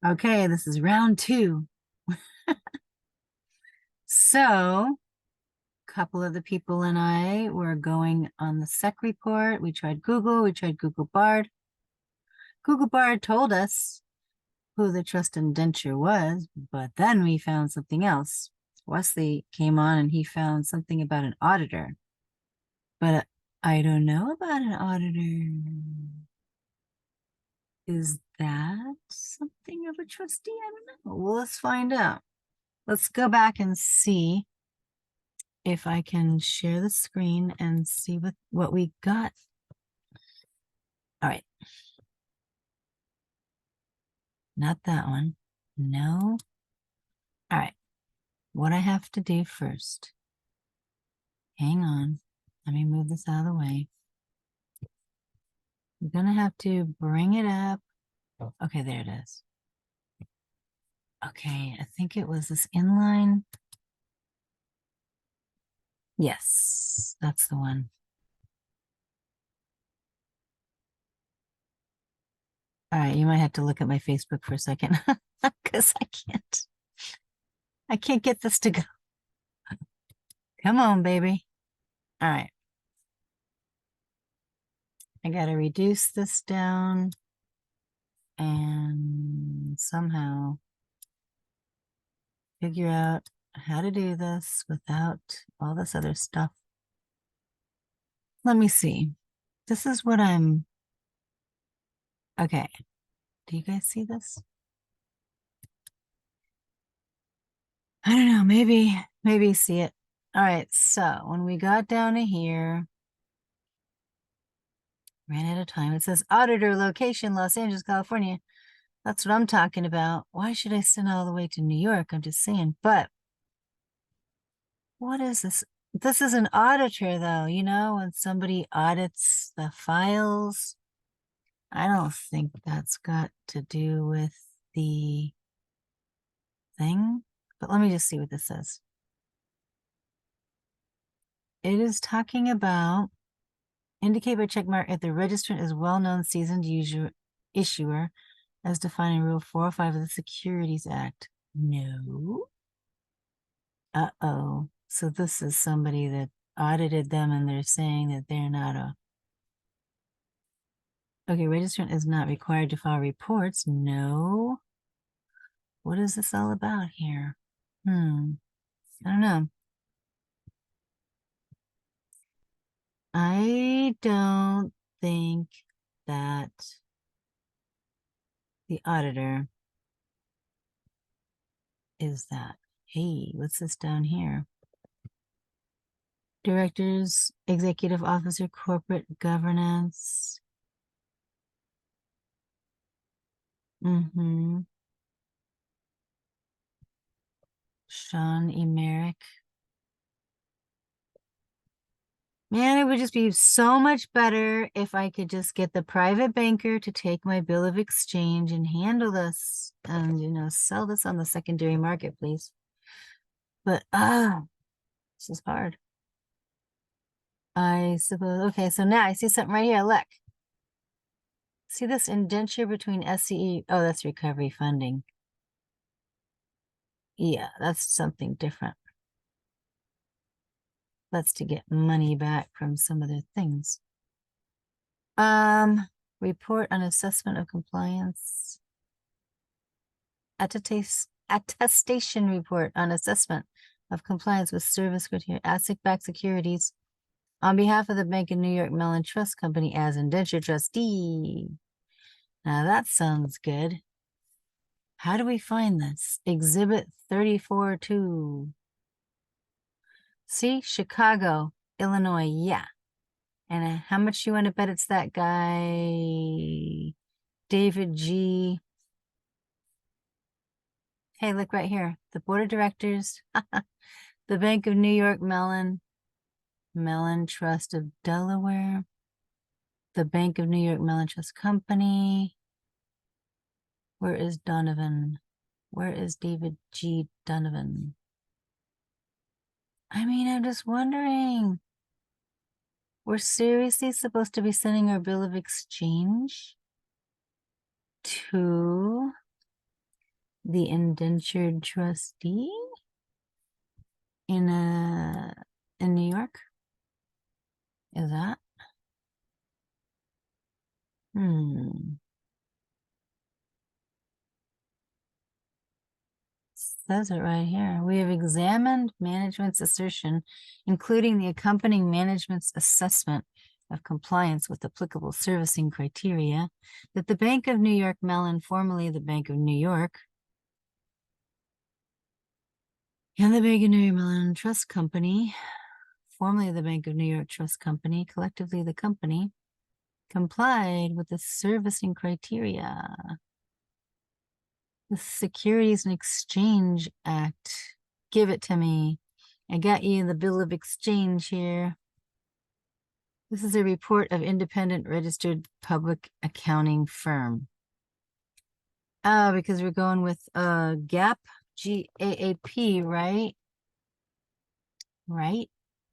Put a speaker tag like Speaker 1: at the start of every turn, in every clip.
Speaker 1: Okay, this is round 2. So, a couple of the people and I were going on the SEC report. We tried Google Bard. Google Bard told us who the trust indenture was, but then we found something else. Wesley came on and he found something about an auditor. But I don't know about an auditor. Is that something of a trustee? I don't know. Well, let's find out. Let's go back and see if I can share the screen and see what we got. All right. Not that one. No. All right. What I have to do first. Hang on. Let me move this out of the way. I'm going to have to bring it up. Okay, there it is. Okay, I think it was this inline. Yes, that's the one. All right, you might have to look at my Facebook for a second because I can't get this to go. Come on, baby. All right. I got to reduce this down and somehow figure out how to do this without all this other stuff. Let me see. This is what I'm, okay. Do you guys see this? I don't know, maybe see it. All right, so when we got down to here, ran out of time. It says auditor location, Los Angeles, California. That's what I'm talking about. Why should I send all the way to New York? I'm just saying, but what is this? This is an auditor though, you know, when somebody audits the files. I don't think that's got to do with the thing, but let me just see what this says. It is talking about indicate by check mark if the registrant is well-known seasoned issuer as defined in Rule 405 of the Securities Act. No. Uh-oh. So this is somebody that audited them and they're saying that they're not a... Okay, registrant is not required to file reports. No. What is this all about here? I don't know. I don't think that the auditor is that. Hey, what's this down here? Directors, executive officer, corporate governance. Sean Emerick. Man, it would just be so much better if I could just get the private banker to take my bill of exchange and handle this and, you know, sell this on the secondary market, please. But, this is hard. I suppose, okay, so now I see something right here, look. See this indenture between SCE? Oh, that's recovery funding. Yeah, that's something different. That's to get money back from some other things. Report on assessment of compliance. Attestation report on assessment of compliance with service criteria, asset-backed securities on behalf of the Bank of New York Mellon Trust Company as indenture trustee. Now that sounds good. How do we find this? Exhibit 34-2. See, Chicago, Illinois, yeah. And how much you want to bet it's that guy, David G. Hey, look right here. The board of directors, the Bank of New York Mellon Trust of Delaware, the Bank of New York Mellon Trust Company. Where is Donovan? Where is David G. Donovan? I mean, I'm just wondering. We're seriously supposed to be sending our bill of exchange to the indentured trustee in New York. Is that? Says it right here. We have examined management's assertion, including the accompanying management's assessment of compliance with applicable servicing criteria, that the Bank of New York Mellon, formerly the Bank of New York, and the Bank of New York Mellon Trust Company, formerly the Bank of New York Trust Company, collectively the company, complied with the servicing criteria. The Securities and Exchange Act. Give it to me. I got you the bill of exchange here. This is a report of independent registered public accounting firm. Oh, because we're going with GAAP, GAAP, right? Right?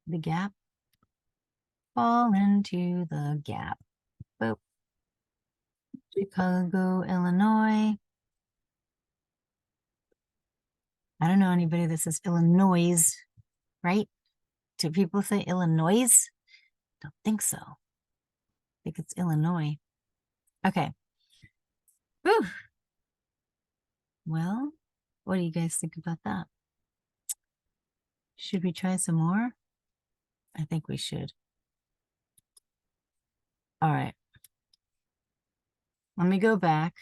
Speaker 1: The GAAP. Fall into the GAAP. Boop. Chicago, Illinois. I don't know anybody that says Illinois, right? Do people say Illinois? Don't think so. I think it's Illinois. Okay. Whew. Well, what do you guys think about that? Should we try some more? I think we should. All right. Let me go back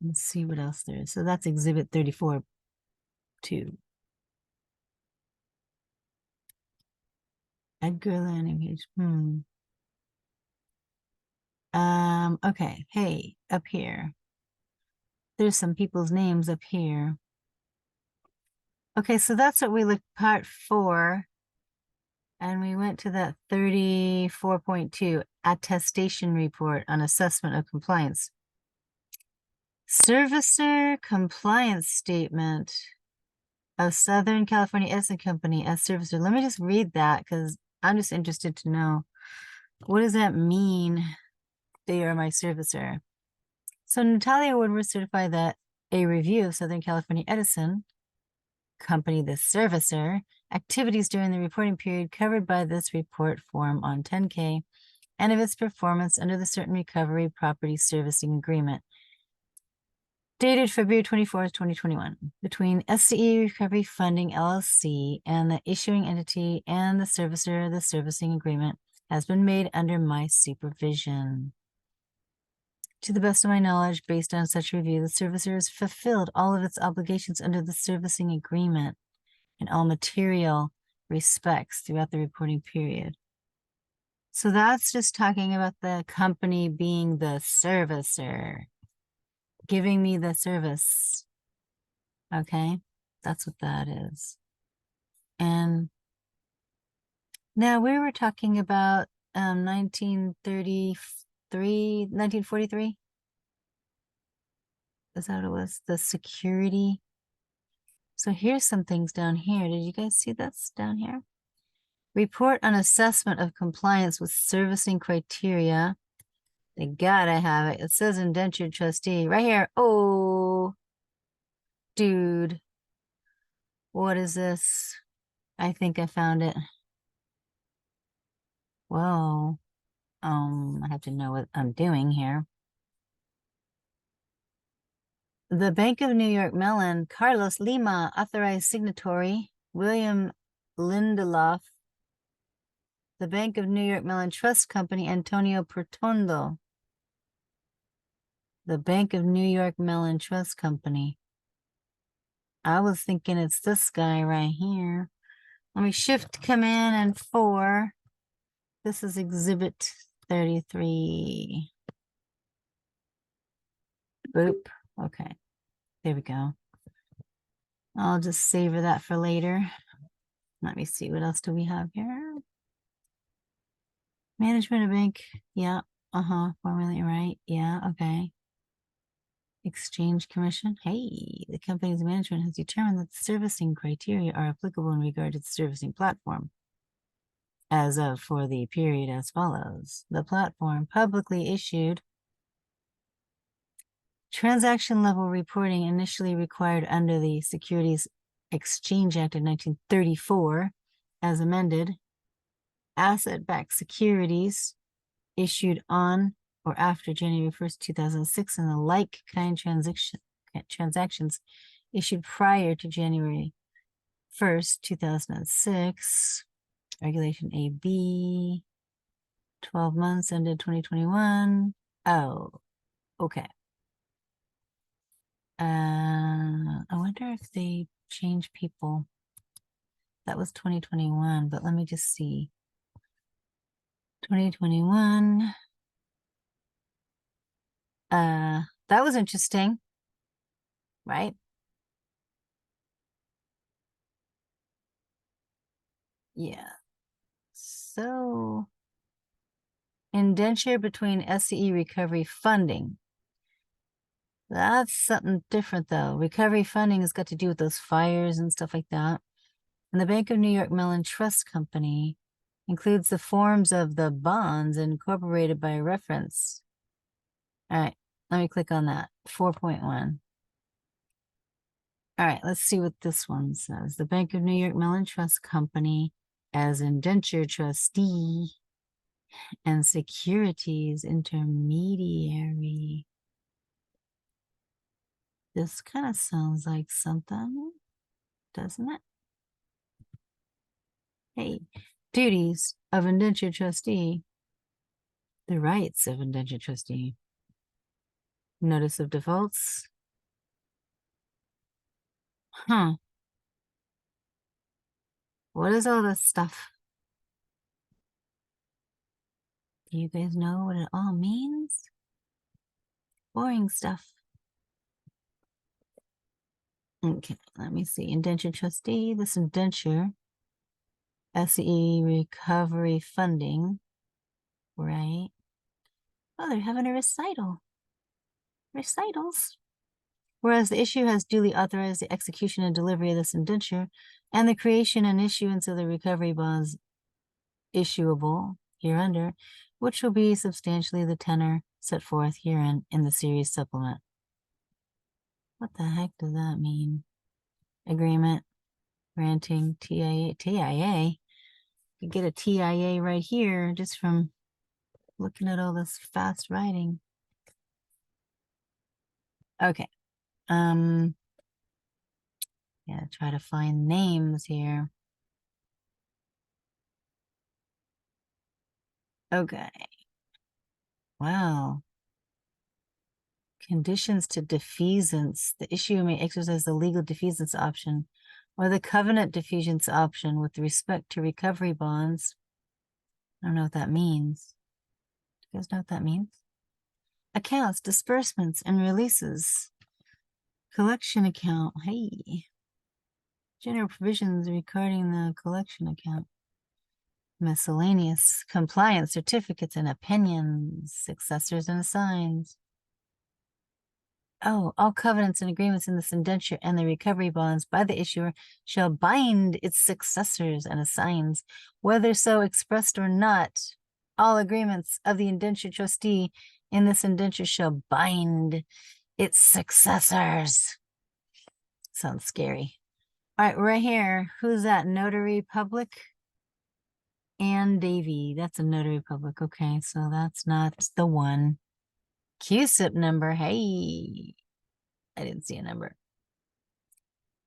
Speaker 1: and see what else there is. So that's exhibit 34, 2. Edgar landing page. Okay. Hey, up here. There's some people's names up here. Okay, so that's what we looked part 4. And we went to that 34.2 attestation report on assessment of compliance. Servicer compliance statement of Southern California Edison Company as servicer. Let me just read that because I'm just interested to know, what does that mean? They are my servicer. So Natalia Woodward certified that a review of Southern California Edison Company, the servicer, activities during the reporting period covered by this report form on 10K and of its performance under the certain recovery property servicing agreement dated February 24th, 2021, between SCE Recovery Funding LLC and the issuing entity and the servicer. The servicing agreement has been made under my supervision. To the best of my knowledge, based on such review, the servicer has fulfilled all of its obligations under the servicing agreement in all material respects throughout the reporting period. So that's just talking about the company being the servicer, giving me the service. Okay, that's what that is. And now we were talking about 1943. Is that what it was? The security. So here's some things down here. Did you guys see that's down here? Report on assessment of compliance with servicing criteria. They gotta have it. It says indentured trustee right here. Oh, dude. What is this? I think I found it. Whoa. I have to know what I'm doing here. The Bank of New York Mellon, Carlos Lima, authorized signatory, William Lindelof. The Bank of New York Mellon Trust Company, Antonio Pertondo. The Bank of New York Mellon Trust Company. I was thinking it's this guy right here. Let me shift command and 4. This is exhibit 33. Boop. Okay. There we go. I'll just savor that for later. Let me see. What else do we have here? Management of bank. Yeah. Formally right. Yeah. Okay. Exchange Commission. Hey, the company's management has determined that the servicing criteria are applicable in regard to the servicing platform. As of for the period as follows. The platform publicly issued Transaction level reporting initially required under the Securities Exchange Act of 1934, as amended. Asset-backed securities issued on or after January 1st, 2006, and the like kind transactions issued prior to January 1st, 2006. Regulation AB, 12 months ended 2021. Oh, okay. I wonder if they change people. That was 2021, but let me just see. 2021. That was interesting, right? Yeah. So, indenture between SCE recovery funding. That's something different, though. Recovery funding has got to do with those fires and stuff like that. And the Bank of New York Mellon Trust Company includes the forms of the bonds incorporated by reference. All right, let me click on that. 4.1. All right, let's see what this one says. The Bank of New York Mellon Trust Company as indenture trustee and securities intermediary. This kind of sounds like something, doesn't it? Hey, duties of indenture trustee. The rights of indenture trustee. Notice of defaults. Huh. What is all this stuff? Do you guys know what it all means? Boring stuff. Okay, let me see. Indenture trustee, this indenture, SE recovery funding, right? Oh, they're having a recital. Recitals. Whereas the issue has duly authorized the execution and delivery of this indenture and the creation and issuance of the recovery bonds issuable hereunder, which will be substantially the tenor set forth herein in the series supplement. What the heck does that mean? Agreement, granting, TIA. You get a TIA right here just from looking at all this fast writing. Okay. Yeah, try to find names here. Okay. Wow. Conditions to defeasance. The issuer may exercise the legal defeasance option or the covenant defeasance option with respect to recovery bonds. I don't know what that means. Do you guys know what that means? Accounts, disbursements, and releases. Collection account. Hey. General provisions regarding the collection account. Miscellaneous. Compliance certificates and opinions. Successors and assigns. Oh, all covenants and agreements in this indenture and the recovery bonds by the issuer shall bind its successors and assigns, whether so expressed or not. All agreements of the indenture trustee in this indenture shall bind its successors. Sounds scary. All right, right here. Who's that? Notary Public? Ann Davy. That's a notary public. Okay, so that's not the one. QSIP number. Hey. I didn't see a number.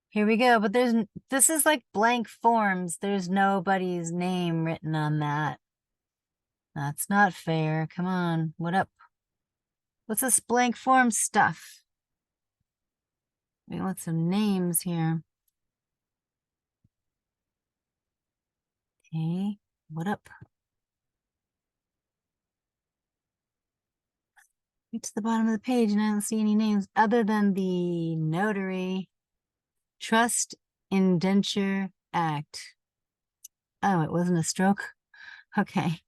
Speaker 1: Here we go, but this is like blank forms. There's nobody's name written on that. That's not fair. Come on, what up? What's this blank form stuff? We want some names here. Okay, what up? Get to the bottom of the page and I don't see any names other than the Notary Trust Indenture Act. Oh, it wasn't a stroke? Okay.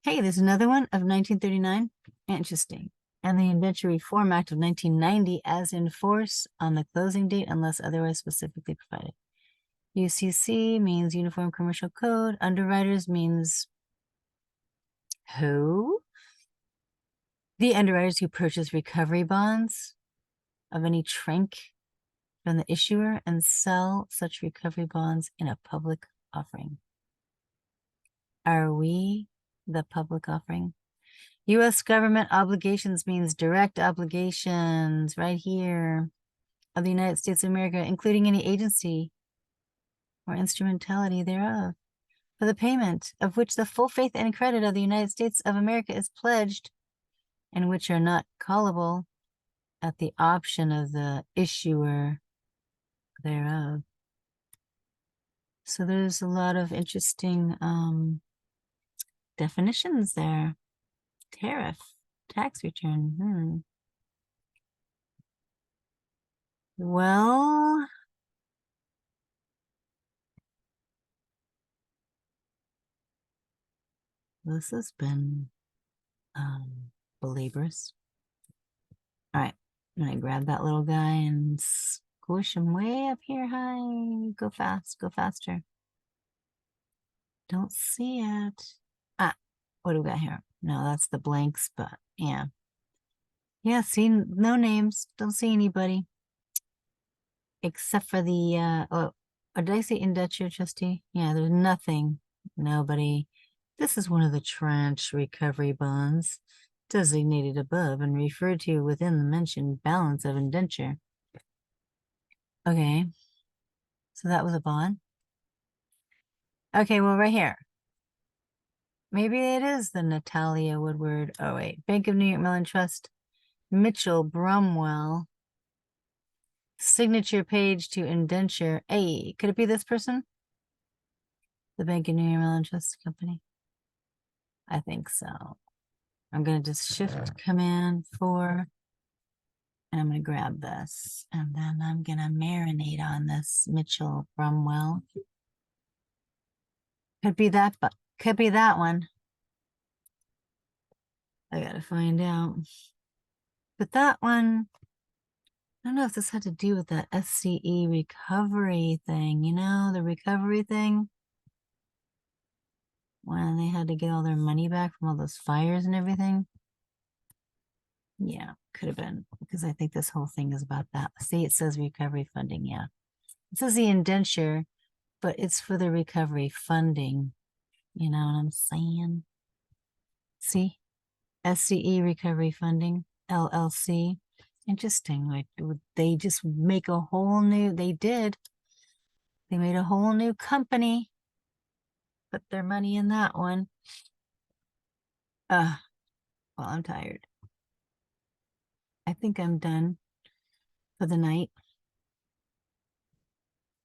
Speaker 1: Hey, there's another one of 1939. Interesting. And the Indenture Reform Act of 1990 as in force on the closing date unless otherwise specifically provided. UCC means Uniform Commercial Code. Underwriters means who? The underwriters who purchase recovery bonds. of any tranche from the issuer and sell such recovery bonds in a public offering. Are we the public offering? U.S. government obligations means direct obligations right here of the United States of America, including any agency or instrumentality thereof, for the payment of which the full faith and credit of the United States of America is pledged, and which are not callable at the option of the issuer thereof. So there's a lot of interesting definitions there. Tariff, tax return. Well, this has been believers. All right, I'm gonna grab that little guy and squish him way up here high. Go fast, go faster. Don't see it. Ah, what do we got here? No, that's the blanks, but yeah. Yeah, see, no names. Don't see anybody. Except for the, oh, did I say indentured trustee? Yeah, there's nothing. Nobody. This is one of the tranche recovery bonds designated above and referred to within the mentioned balance of indenture. Okay. So that was a bond. Okay, well, right here. Maybe it is the Natalia Woodward. Oh, wait. Bank of New York Mellon Trust. Mitchell Brumwell. Signature page to indenture. Hey, could it be this person? The Bank of New York Mellon Trust Company. I think so. I'm going to just shift command 4. And I'm going to grab this. And then I'm going to marinate on this Mitchell Brumwell. Could be that, but could be that one. I got to find out. But that one, I don't know if this had to do with that SCE recovery thing, you know, the recovery thing. When they had to get all their money back from all those fires and everything. Yeah, could have been, because I think this whole thing is about that. See, it says recovery funding, yeah. It says the indenture, but it's for the recovery funding. You know what I'm saying? See? SCE recovery funding, LLC. Interesting. Like, would they just make a whole new, they did. They made a whole new company. Put their money in that one. Well, I'm tired. I think I'm done for the night.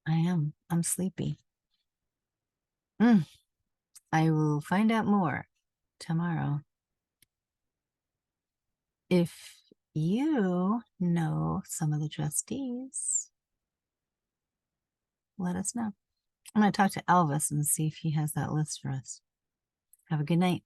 Speaker 1: I am. I'm sleepy. I will find out more tomorrow. If you know some of the trustees, let us know. I'm going to talk to Elvis and see if he has that list for us. Have a good night.